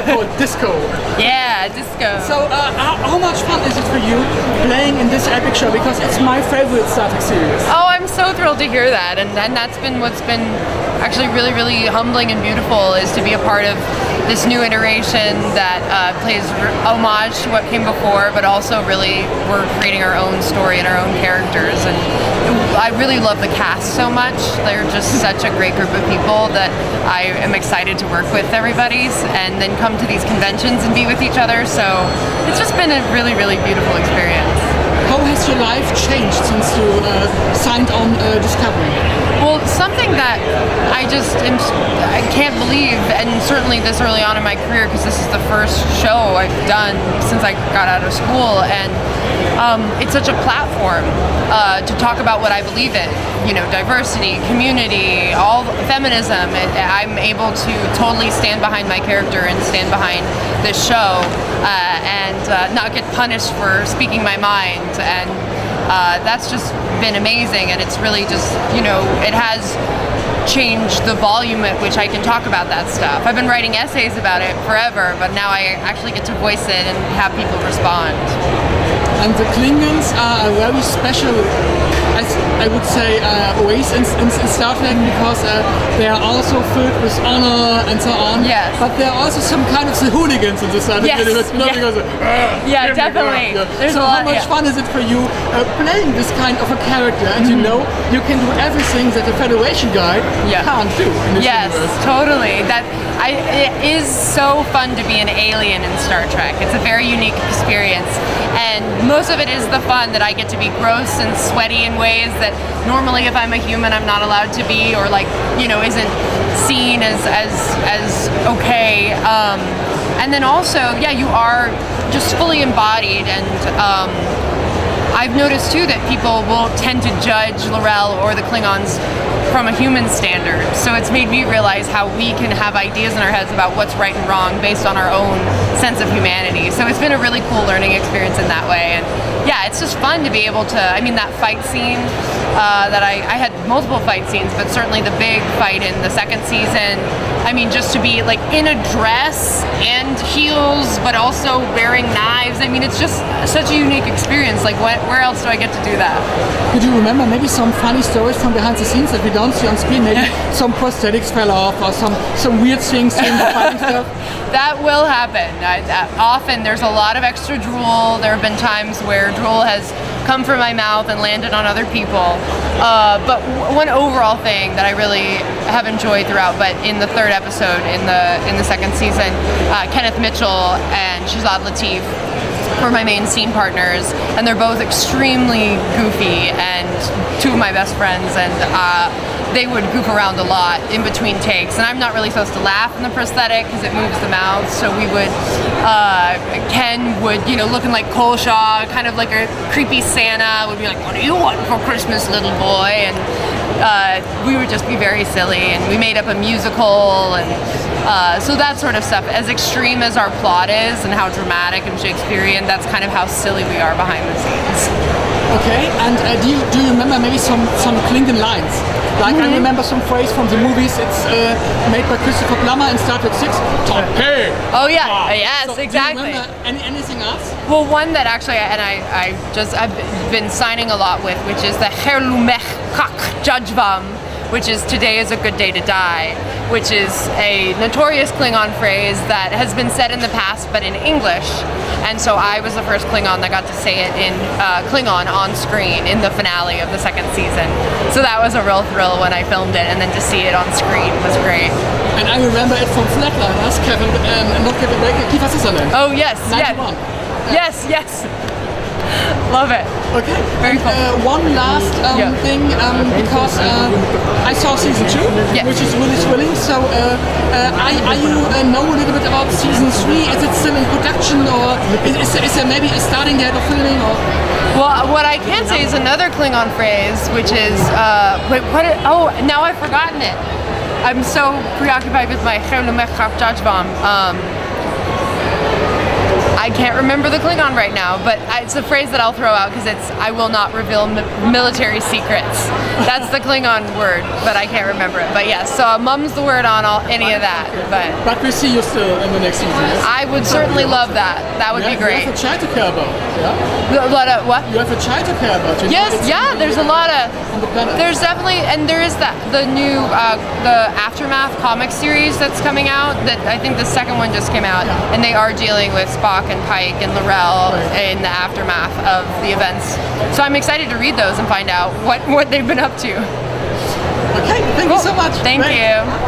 called Disco. Yeah, Disco. So how much fun is it for you playing in this epic show? Because it's my favorite Star Trek series. Oh, I'm so thrilled to hear that, and that's been what's been actually really, really humbling and beautiful, is to be a part of this new iteration that plays homage to what came before, but also really we're creating our own story and our own characters. And I really love the cast so much. They're just such a great group of people that I am excited to work with everybody's and then come to these conventions and be with each other. So it's just been a really, really beautiful experience. How has your life changed since you signed on Discovery? Well, something that I can't believe, and certainly this early on in my career, because this is the first show I've done since I got out of school, and it's such a platform to talk about what I believe in, diversity, community, all feminism. I'm able to totally stand behind my character and stand behind this show and not get punished for speaking my mind, and that's just been amazing. And it's really just, it has changed the volume at which I can talk about that stuff. I've been writing essays about it forever, but now I actually get to voice it and have people respond. And the Klingons are a very special, I would say, race in Star Trek, because they are also filled with honor and so on. Yes. But there are also some kind of the hooligans in the Star Trek universe. Because definitely. So how much fun is it for you playing this kind of a character, and you can do everything that a Federation guy can't do in this universe? Totally. It is so fun to be an alien in Star Trek. It's a very unique experience, and most of it is the fun that I get to be gross and sweaty in ways that normally if I'm a human I'm not allowed to be, or isn't seen as okay. And then also, you are just fully embodied, and I've noticed too that people will tend to judge L'Rell or the Klingons from a human standard. So it's made me realize how we can have ideas in our heads about what's right and wrong based on our own sense of humanity. So it's been a really cool learning experience in that way. And it's just fun to be able to, that fight scene that I had multiple fight scenes, but certainly the big fight in the second season, just to be like in a dress and heels, but also wearing knives. It's just such a unique experience. Like, where else do I get to do that? Could you remember maybe some funny stories from behind the scenes that we don't see on screen? Maybe some prosthetics fell off, or some weird things in the fighting stuff? That will happen. Often there's a lot of extra drool. There have been times where drool has come from my mouth and landed on other people. But one overall thing that I really have enjoyed throughout, but in the third episode in the second season, Kenneth Mitchell and Shazad Latif were my main scene partners, and they're both extremely goofy and two of my best friends, and they would goof around a lot in between takes, and I'm not really supposed to laugh in the prosthetic because it moves the mouth, so we would, Ken would, looking like Coleshaw, kind of like a creepy Santa, would be like, "What do you want for Christmas, little boy?" And we would just be very silly, and we made up a musical, and so that sort of stuff. As extreme as our plot is and how dramatic and Shakespearean, that's kind of how silly we are behind the scenes. Okay, and do you remember maybe some Klingon lines? Like, I remember some phrase from the movies. It's made by Christopher Plummer in Star Trek 6. Hey! Oh yeah, yes, so exactly. Do you remember anything else? Well, one that actually, and I've been signing a lot with, which is the Herlumech Kak Jajvam, which is "Today is a good day to die," which is a notorious Klingon phrase that has been said in the past, but in English. And so I was the first Klingon that got to say it in Klingon on screen in the finale of the second season. So that was a real thrill when I filmed it, and then to see it on screen was great. And I remember it from Flatliners, Kevin, not Kevin Bacon, Kiefer Sutherland. Oh yes, 91. Yes. Love it. Okay. Very cool. One last thing, because I saw season 2, which is really thrilling. So, are you know a little bit about season 3? Is it still in production, or is there maybe a starting date of filming? Or? Well, what I can say is another Klingon phrase, which is now I've forgotten it. I'm so preoccupied with my I I can't remember the Klingon right now, but it's a phrase that I'll throw out because I will not reveal military secrets. That's the Klingon word, but I can't remember it. But yes, so mum's the word on any of that. But we see you still in the next season. Yes? I would certainly love that. That would be great. You have a child to care about. Yeah? What? You have a child to care about. Yes, yeah, there's a lot of, there's definitely, and there is the new, the Aftermath comic series that's coming out, that I think the second one just came out, and they are dealing with Spock and Pike and L'Rell in the aftermath of the events. So I'm excited to read those and find out what they've been up to. Okay, thank you so much. Thank you.